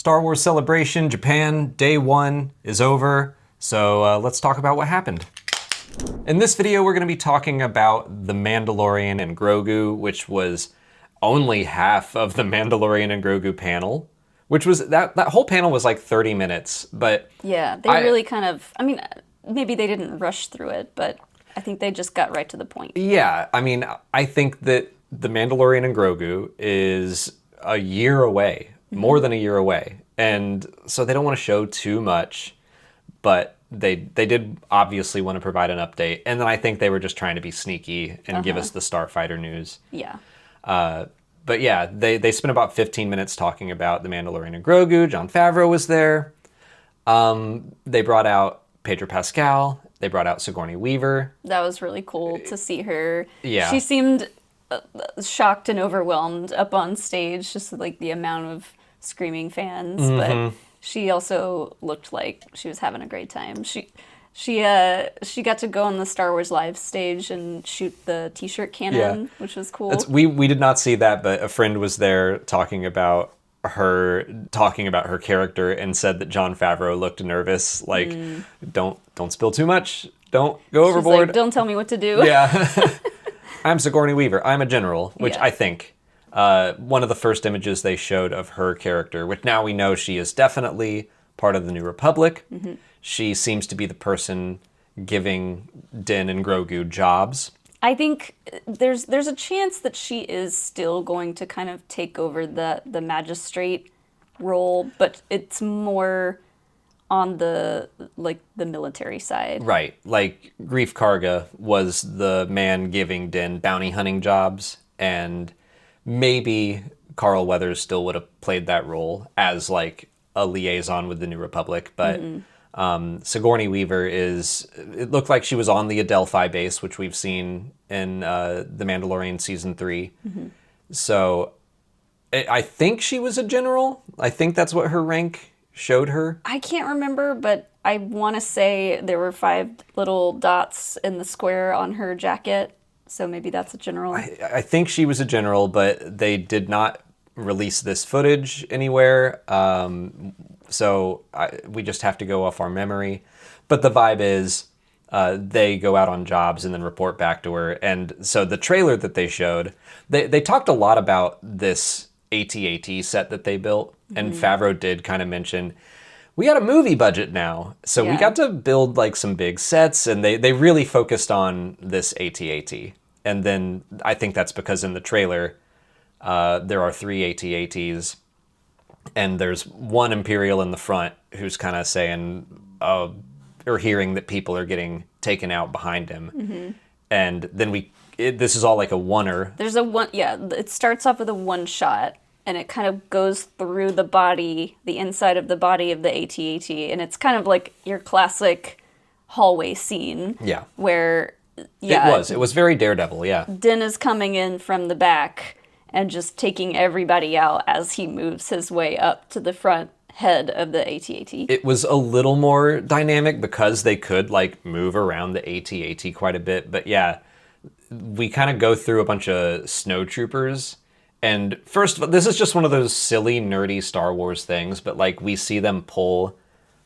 Star Wars Celebration Japan Day 1 is over, so let's talk about what happened. In this video, we're going to be talking about The Mandalorian and Grogu, which was only half of the Mandalorian and Grogu panel, which was, that whole panel was like 30 minutes, but... Yeah, they really kind of, I mean, maybe they didn't rush through it, but I think they just got right to the point. Yeah, I mean, I think that The Mandalorian and Grogu is a year away, more than a year away, and so they don't want to show too much, but they did obviously want to provide an update, and then I think they were just trying to be sneaky and give us the Starfighter news. Yeah. But yeah, they spent about 15 minutes talking about The Mandalorian and Grogu. Jon Favreau was there. They brought out Pedro Pascal. They brought out Sigourney Weaver. That was really cool to see her. Yeah. She seemed shocked and overwhelmed up on stage, just like the amount of screaming fans, but she also looked like she was having a great time. She got to go on the Star Wars Live stage and shoot the t-shirt cannon, which was cool. We did not see that, but a friend was there talking about her character and said that Jon Favreau looked nervous, like don't spill too much, don't go overboard. Like, don't tell me what to do. Yeah. I'm Sigourney Weaver. I'm a general, which I think one of the first images they showed of her character, which now we know she is definitely part of the New Republic. She seems to be the person giving Din and Grogu jobs. I think there's a chance that she is still going to kind of take over the magistrate role, but it's more on the military side. Right. Like Greef Karga was the man giving Din bounty hunting jobs, and maybe Carl Weathers still would have played that role as like a liaison with the New Republic, but Sigourney Weaver it looked like she was on the Adelphi base, which we've seen in The Mandalorian Season 3. So I think she was a general. I think that's what her rank showed her. I can't remember, but I want to say there were 5 little dots in the square on her jacket, so maybe that's a general. I think she was a general, but they did not release this footage anywhere. So we just have to go off our memory. But the vibe is they go out on jobs and then report back to her. And so the trailer that they showed, they talked a lot about this AT-AT set that they built. And Favreau did kind of mention, we got a movie budget now. So we got to build like some big sets. And they really focused on this AT-AT. And then I think that's because in the trailer, there are 3 AT-ATs. And there's one Imperial in the front who's kind of saying, or hearing that people are getting taken out behind him. And then this is all like a oneer. There's a one, it starts off with a one shot, and it kind of goes through the body, the inside of the body of the AT-AT, and it's kind of like your classic hallway scene. Yeah. Where, It was very Daredevil, yeah. Din is coming in from the back and just taking everybody out as he moves his way up to the front head of the AT-AT. It was a little more dynamic because they could like move around the AT-AT quite a bit. But yeah, we kind of go through a bunch of snowtroopers. And first of all, this is just one of those silly, nerdy Star Wars things, but like we see them pull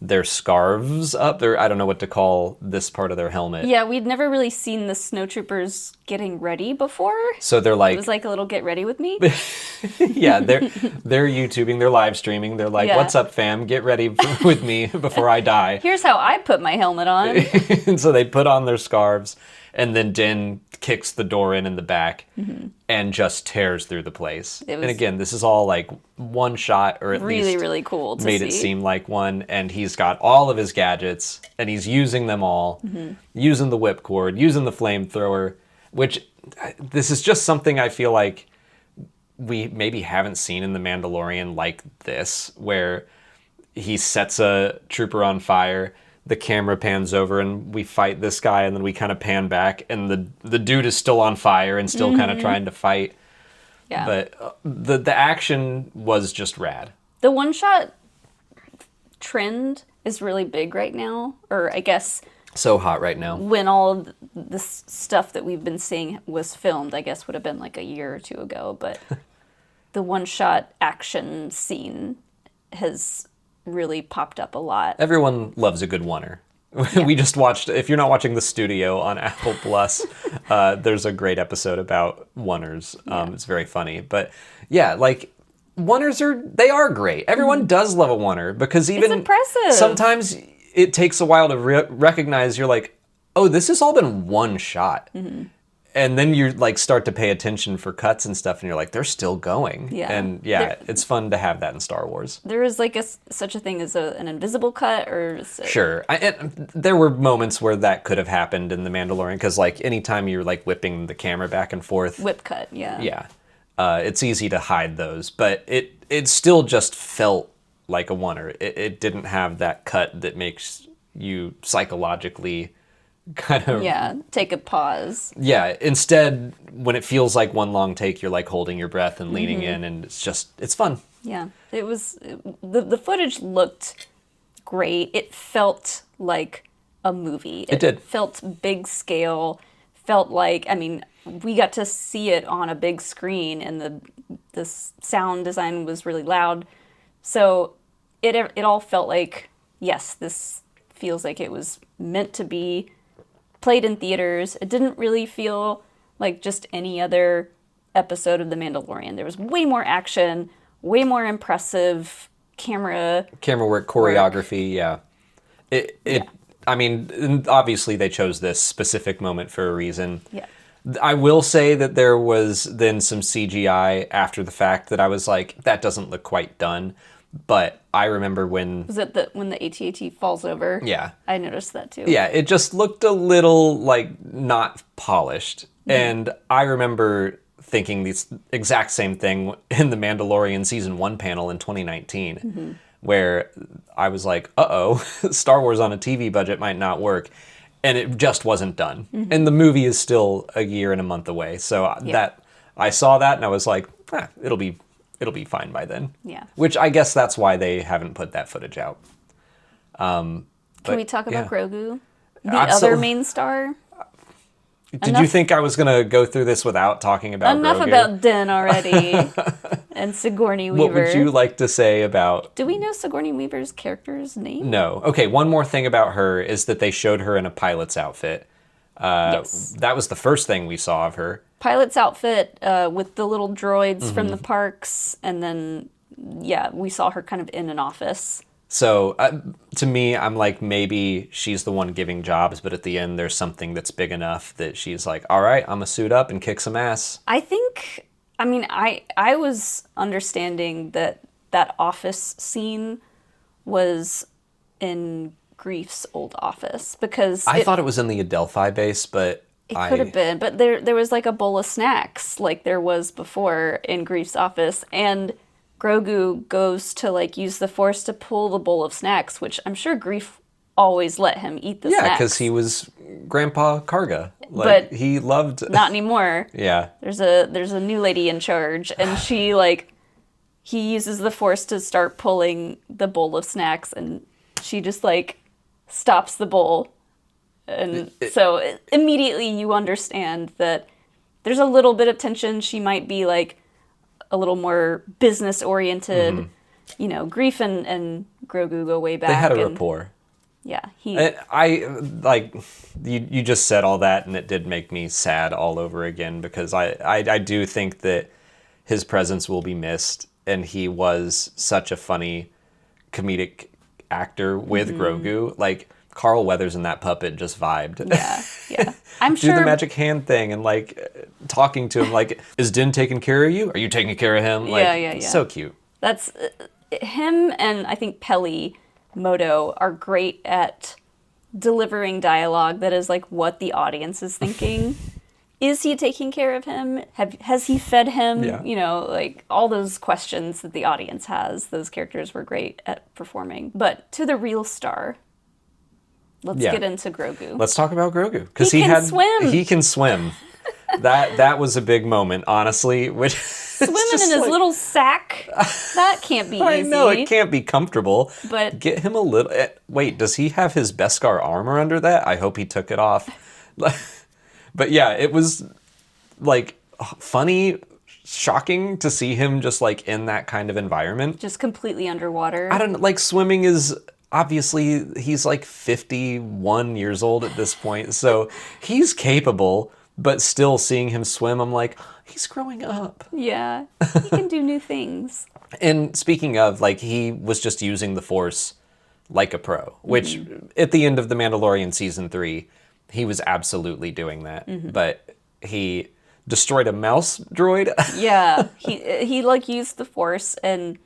their scarves up. I don't know what to call this part of their helmet. Yeah, we'd never really seen the snowtroopers getting ready before. So they're like... It was like a little get ready with me. Yeah, they're YouTubing, they're live streaming. They're like, what's up, fam? Get ready with me before I die. Here's how I put my helmet on. And so they put on their scarves, and then Din kicks the door in the back and just tears through the place. And again, this is all like one shot, or at least really cool to made see. It seem like one. And he's got all of his gadgets, and he's using them all, using the whipcord, using the flamethrower, which this is just something I feel like we maybe haven't seen in The Mandalorian like this, where he sets a trooper on fire, the camera pans over and we fight this guy, and then we kind of pan back and the dude is still on fire and still kind of trying to fight. Yeah. But the action was just rad. The one-shot trend is really big right now, or I guess... So hot right now. When all of this stuff that we've been seeing was filmed, I guess would have been like a year or two ago, but the one-shot action scene has really popped up a lot. Everyone loves a good oneer. We just watched, if you're not watching The Studio on Apple Plus, there's a great episode about oneers. It's very funny. But yeah, like, oneers they are great. Everyone does love a oneer because even It's impressive. sometimes it takes a while to recognize you're like, oh, this has all been one shot. And then you like start to pay attention for cuts and stuff, and you're like, they're still going. Yeah. And it's fun to have that in Star Wars. There is like such a thing as an invisible cut, or Sure. And there were moments where that could have happened in The Mandalorian, because like anytime you're like whipping the camera back and forth. whip cut. Yeah. Yeah. It's easy to hide those, but it still just felt like a oneer. It didn't have that cut that makes you psychologically kind of take a pause. Instead, when it feels like one long take, you're like holding your breath and leaning in, and it's fun. It was the footage looked great. It felt like a movie. It did. Felt big scale. Felt like, I mean, we got to see it on a big screen, and the sound design was really loud. So it all felt like, yes, this feels like it was meant to be played in theaters. It didn't really feel like just any other episode of The Mandalorian. There was way more action, way more impressive camera work, choreography. I mean, obviously they chose this specific moment for a reason. Yeah. I will say that there was then some CGI after the fact that I was like, that doesn't look quite done. But I remember when... Was it when the AT-AT falls over? Yeah. I noticed that too. Yeah, it just looked a little, like, not polished. And I remember thinking the exact same thing in the Mandalorian Season 1 panel in 2019, where I was like, uh-oh, Star Wars on a TV budget might not work. And it just wasn't done. And the movie is still a year and a month away. So that I saw that and I was like, it'll be fine by then. Yeah. Which I guess that's why they haven't put that footage out. Can we talk about Grogu? The Absolutely. other main star? Did you think I was going to go through this without talking about Enough Grogu? about Din already. And Sigourney Weaver. What would you like to say about... Do we know Sigourney Weaver's character's name? No. Okay, one more thing about her is that they showed her in a pilot's outfit. Yes. That was the first thing we saw of her. Pilot's outfit with the little droids from the parks. And then, we saw her kind of in an office. So, to me, I'm like, maybe she's the one giving jobs, but at the end, there's something that's big enough that she's like, all right, I'm going to suit up and kick some ass. I think, I was understanding that office scene was in Greef's old office, because... I thought it was in the Adelphi base, but... It could have been, but there was like a bowl of snacks like there was before in Greef's office, and Grogu goes to like use the Force to pull the bowl of snacks, which I'm sure Greef always let him eat the snacks. Yeah, because he was Grandpa Karga. Like, but he loved... Not anymore. Yeah. There's a new lady in charge, and he uses the Force to start pulling the bowl of snacks, and she just like stops the bowl. And so immediately you understand that there's a little bit of tension. She might be like a little more business oriented. You know, Greef and Grogu go way back. They had a rapport. Yeah. You just said all that, and it did make me sad all over again, because I do think that his presence will be missed, and he was such a funny comedic actor with Grogu. Like, Carl Weathers and that puppet just vibed. Yeah. I'm sure. Do the magic hand thing and like talking to him like, is Din taking care of you? Are you taking care of him? Like, yeah. So cute. That's him, and I think Peli Moto are great at delivering dialogue that is like what the audience is thinking. Is he taking care of him? Has he fed him? Yeah. You know, like all those questions that the audience has. Those characters were great at performing. But to the real star. Let's get into Grogu. Let's talk about Grogu, because he can swim. He can swim. That was a big moment, honestly. Which swimming in his little sack, that can't be easy. I know it can't be comfortable. But get him a little. Wait, does he have his Beskar armor under that? I hope he took it off. But yeah, it was like funny, shocking to see him just like in that kind of environment. Just completely underwater. I don't know, like swimming is obviously he's like 51 years old at this point, so he's capable, but still seeing him swim, I'm like, he's growing up. Yeah, he can do new things. And speaking of, like, he was just using the Force like a pro, which at the end of The Mandalorian Season 3, he was absolutely doing that. But he destroyed a mouse droid. Yeah, he like used the Force and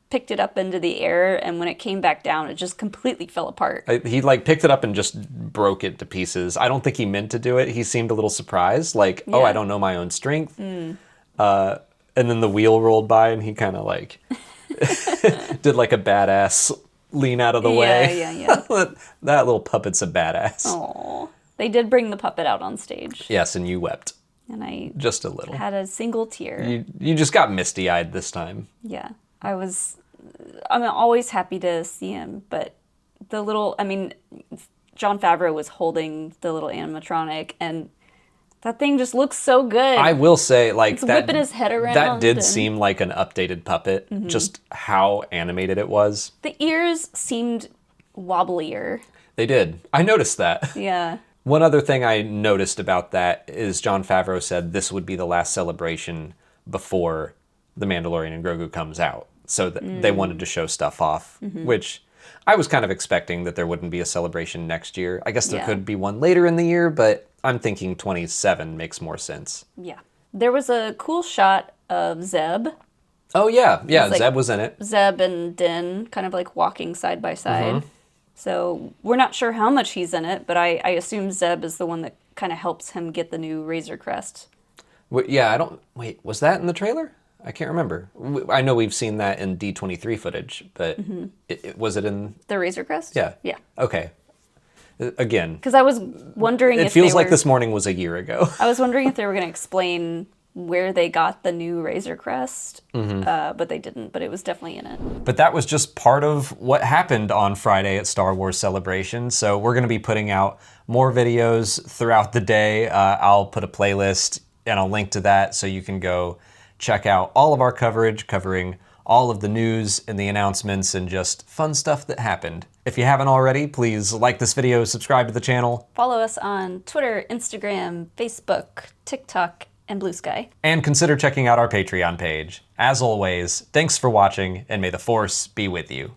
picked it up into the air, and when it came back down, it just completely fell apart. He like picked it up and just broke it to pieces. I don't think he meant to do it. He seemed a little surprised, like, oh, I don't know my own strength. And then the wheel rolled by, and he kind of like did like a badass lean out of the way. Yeah. That little puppet's a badass. Oh, they did bring the puppet out on stage. Yes, and you wept. And I just a little. Had a single tear. You just got misty-eyed this time. Yeah, I'm always happy to see him, but Jon Favreau was holding the little animatronic, and that thing just looks so good. I will say, like, it's whipping his head around. That did seem like an updated puppet, just how animated it was. The ears seemed wobblier. They did. I noticed that. Yeah. One other thing I noticed about that is Jon Favreau said this would be the last celebration before The Mandalorian and Grogu comes out. So they wanted to show stuff off, which I was kind of expecting that there wouldn't be a celebration next year. I guess there could be one later in the year, but I'm thinking 27 makes more sense. Yeah. There was a cool shot of Zeb. Oh, yeah. Yeah, Zeb was in it. Zeb and Din kind of like walking side by side. So we're not sure how much he's in it, but I assume Zeb is the one that kind of helps him get the new Razor Crest. Wait, was that in the trailer? I can't remember. I know we've seen that in D23 footage, but was it in... The Razor Crest? Yeah. Yeah. Okay. Again. Because I was wondering if it feels like this morning was a year ago. I was wondering if they were going to explain where they got the new Razor Crest, but they didn't, but it was definitely in it. But that was just part of what happened on Friday at Star Wars Celebration, so we're going to be putting out more videos throughout the day. I'll put a playlist and a link to that so you can go check out all of our coverage covering all of the news and the announcements and just fun stuff that happened. If you haven't already, please like this video, subscribe to the channel. Follow us on Twitter, Instagram, Facebook, TikTok, and Blue Sky. And consider checking out our Patreon page. As always, thanks for watching, and may the Force be with you.